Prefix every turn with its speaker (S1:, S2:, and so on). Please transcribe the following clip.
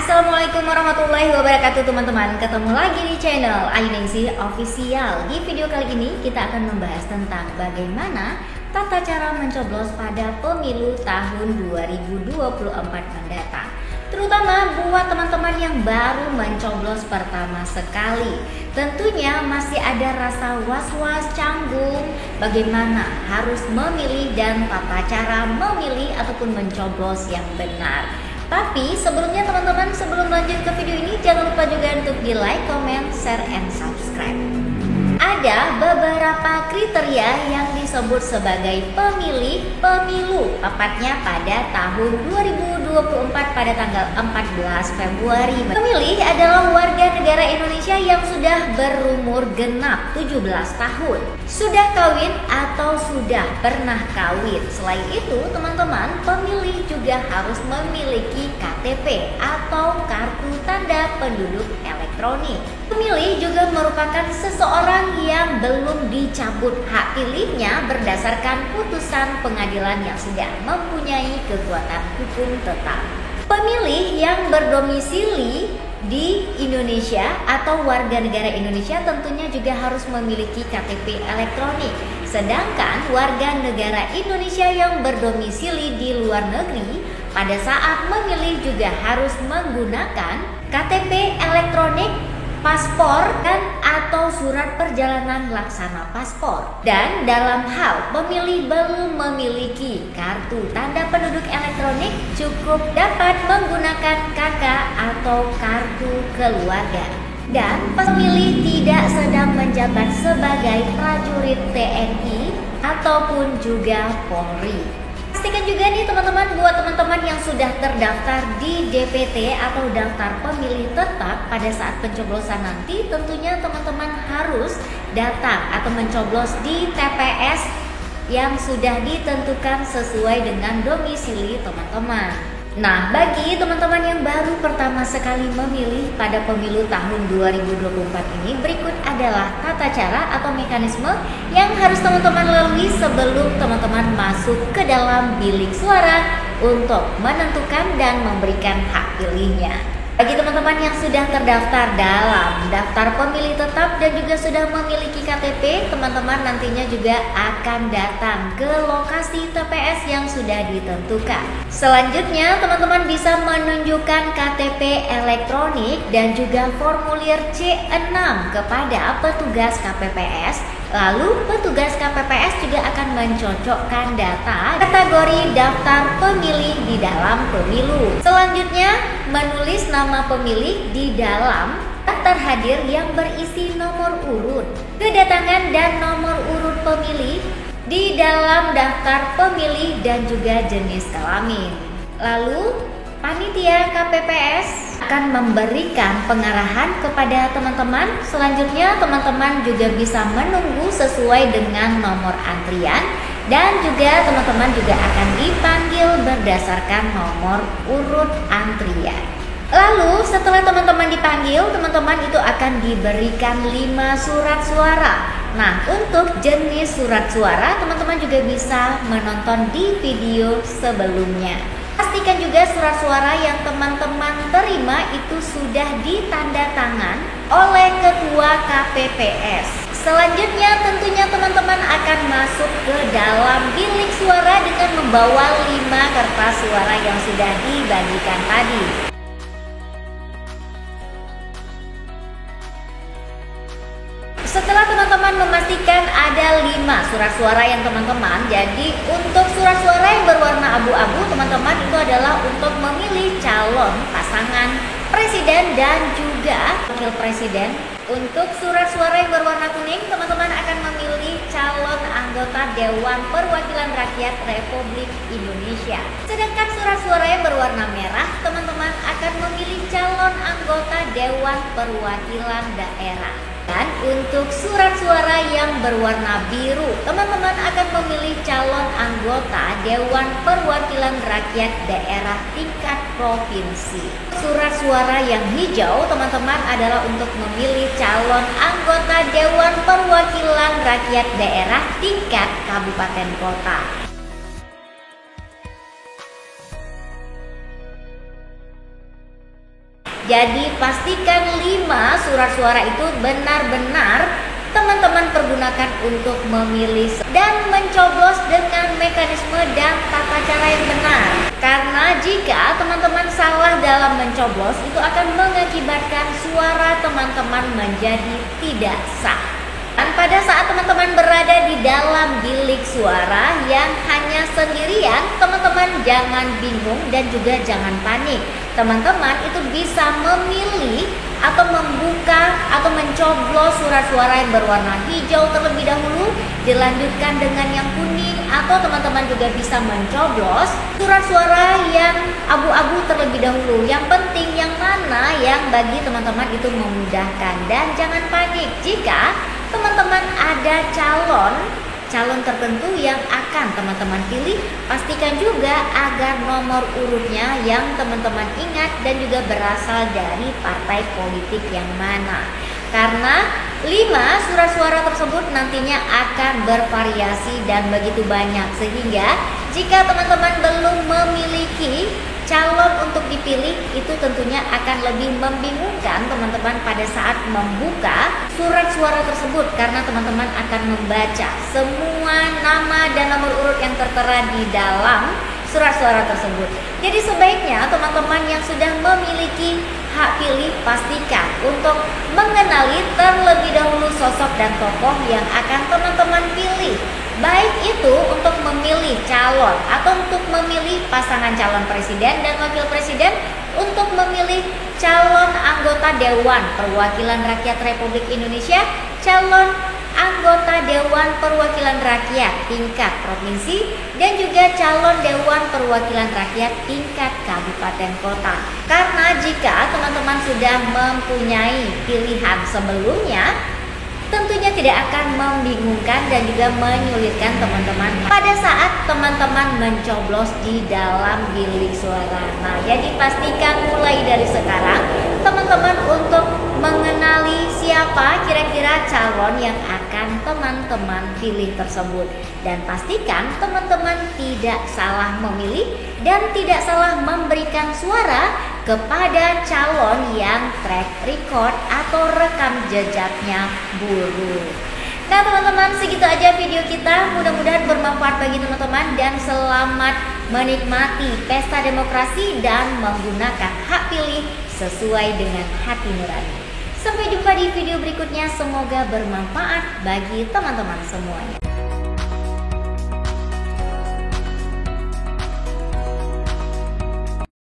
S1: Assalamualaikum warahmatullahi wabarakatuh teman-teman. Ketemu lagi di channel Ainingsih Official. Di video kali ini kita akan membahas tentang bagaimana tata cara mencoblos pada pemilu tahun 2024 mendatang, terutama buat teman-teman yang baru mencoblos pertama sekali. Tentunya masih ada rasa was-was, canggung bagaimana harus memilih dan tata cara memilih ataupun mencoblos yang benar. Tapi sebelumnya teman-teman, sebelum lanjut ke video ini, jangan lupa juga untuk di like, comment, share, and subscribe. Ada beberapa kriteria yang disebut sebagai pemilih pemilu, tepatnya pada tahun 2024 pada tanggal 14 Februari. Pemilih adalah warga negara Indonesia yang sudah berumur genap 17 tahun, sudah kawin atau sudah pernah kawin. Selain itu, teman-teman, pemilih juga harus memiliki KTP atau kartu tanda penduduk elektronik. Pemilih juga merupakan seseorang yang belum dicabut hak pilihnya berdasarkan putusan pengadilan yang sudah mempunyai kekuatan hukum tetap. Pemilih yang berdomisili di Indonesia atau warga negara Indonesia tentunya juga harus memiliki KTP elektronik. Sedangkan warga negara Indonesia yang berdomisili di luar negeri pada saat memilih juga harus menggunakan KTP elektronik, paspor, dan atau surat perjalanan laksana paspor. Dan dalam hal pemilih belum memiliki kartu tanda penduduk elektronik, cukup dapat menggunakan KK atau kartu keluarga. Dan pemilih tidak sedang menjabat sebagai prajurit TNI ataupun juga Polri. Pastikan juga nih teman-teman, buat teman-teman yang sudah terdaftar di DPT atau daftar pemilih tetap, pada saat pencoblosan nanti tentunya teman-teman harus datang atau mencoblos di TPS yang sudah ditentukan sesuai dengan domisili teman-teman. Nah, bagi teman-teman yang baru pertama sekali memilih pada pemilu tahun 2024 ini, berikut adalah tata cara atau mekanisme yang harus teman-teman lalui sebelum teman-teman masuk ke dalam bilik suara untuk menentukan dan memberikan hak pilihnya. Bagi teman-teman yang sudah terdaftar dalam daftar pemilih tetap dan juga sudah memiliki KTP, teman-teman nantinya juga akan datang ke lokasi TPS yang sudah ditentukan. Selanjutnya, teman-teman bisa menunjukkan KTP elektronik dan juga formulir C6 kepada petugas KPPS. Lalu petugas KPPS juga akan mencocokkan data kategori daftar pemilih di dalam pemilu. Selanjutnya, menulis nama pemilih di dalam daftar hadir yang berisi nomor urut, kedatangan dan nomor urut pemilih di dalam daftar pemilih dan juga jenis kelamin. Lalu panitia KPPS akan memberikan pengarahan kepada teman-teman. Selanjutnya teman-teman juga bisa menunggu sesuai dengan nomor antrian dan juga teman-teman juga akan dipanggil berdasarkan nomor urut antrian. Lalu setelah teman-teman dipanggil, teman-teman itu akan diberikan 5 surat suara. Nah, untuk jenis surat suara teman-teman juga bisa menonton di video sebelumnya. Pastikan juga surat suara yang teman-teman terima itu sudah ditanda tangan oleh ketua KPPS. Selanjutnya tentunya teman-teman akan masuk ke dalam bilik suara dengan membawa 5 kertas suara yang sudah dibagikan tadi. Setelah teman-teman memastikan ada 5 surat suara yang teman-teman, jadi untuk surat suara yang berwarna abu-abu teman-teman itu adalah untuk memilih calon pasangan presiden dan juga wakil presiden. Untuk surat suara yang berwarna kuning teman-teman akan memilih calon anggota Dewan Perwakilan Rakyat Republik Indonesia. Sedangkan surat suara yang berwarna merah teman-teman akan memilih calon anggota Dewan Perwakilan Daerah. Dan untuk surat suara yang berwarna biru, teman-teman akan memilih calon anggota Dewan Perwakilan Rakyat Daerah tingkat provinsi. Surat suara yang hijau, teman-teman, adalah untuk memilih calon anggota Dewan Perwakilan Rakyat Daerah tingkat kabupaten kota. Jadi pastikan 5 surat suara itu benar-benar teman-teman pergunakan untuk memilih dan mencoblos dengan mekanisme dan tata cara yang benar. Karena jika teman-teman salah dalam mencoblos, itu akan mengakibatkan suara teman-teman menjadi tidak sah. Dan pada saat teman-teman berada di dalam bilik suara yang hanya sendirian, teman-teman jangan bingung dan juga jangan panik. Teman-teman itu bisa memilih atau membuka atau mencoblos surat suara yang berwarna hijau terlebih dahulu, dilanjutkan dengan yang kuning, atau teman-teman juga bisa mencoblos surat suara yang abu-abu terlebih dahulu. Yang penting yang mana yang bagi teman-teman itu memudahkan. Dan jangan panik jika teman-teman ada calon tertentu yang akan teman-teman pilih. Pastikan juga agar nomor urutnya yang teman-teman ingat dan juga berasal dari partai politik yang mana. Karena 5 surat suara tersebut nantinya akan bervariasi dan begitu banyak, sehingga jika teman-teman belum memiliki calon untuk dipilih, itu tentunya akan lebih membingungkan teman-teman pada saat membuka surat suara tersebut, karena teman-teman akan membaca semua nama dan nomor urut yang tertera di dalam surat suara tersebut. Jadi sebaiknya teman-teman yang sudah memiliki hak pilih, pastikan untuk mengenali terlebih dahulu sosok dan tokoh yang akan teman-teman pilih. Baik itu untuk memilih calon atau untuk memilih pasangan calon presiden dan wakil presiden, untuk memilih calon anggota Dewan Perwakilan Rakyat Republik Indonesia, calon anggota Dewan Perwakilan Rakyat tingkat provinsi, dan juga calon Dewan Perwakilan Rakyat tingkat kabupaten kota. Karena jika teman-teman sudah mempunyai pilihan sebelumnya, tentunya tidak akan membingungkan dan juga menyulitkan teman-teman pada saat teman-teman mencoblos di dalam bilik suara. Nah, jadi pastikan mulai dari sekarang teman-teman untuk mengenali siapa kira-kira calon yang akan teman-teman pilih tersebut. Dan pastikan teman-teman tidak salah memilih dan tidak salah memberikan suara kepada calon yang track record atau rekam jejaknya buruk. Nah teman-teman, segitu aja video kita. Mudah-mudahan bermanfaat bagi teman-teman, dan selamat menikmati pesta demokrasi dan menggunakan hak pilih sesuai dengan hati nurani. Sampai jumpa di video berikutnya. Semoga bermanfaat bagi teman-teman semuanya.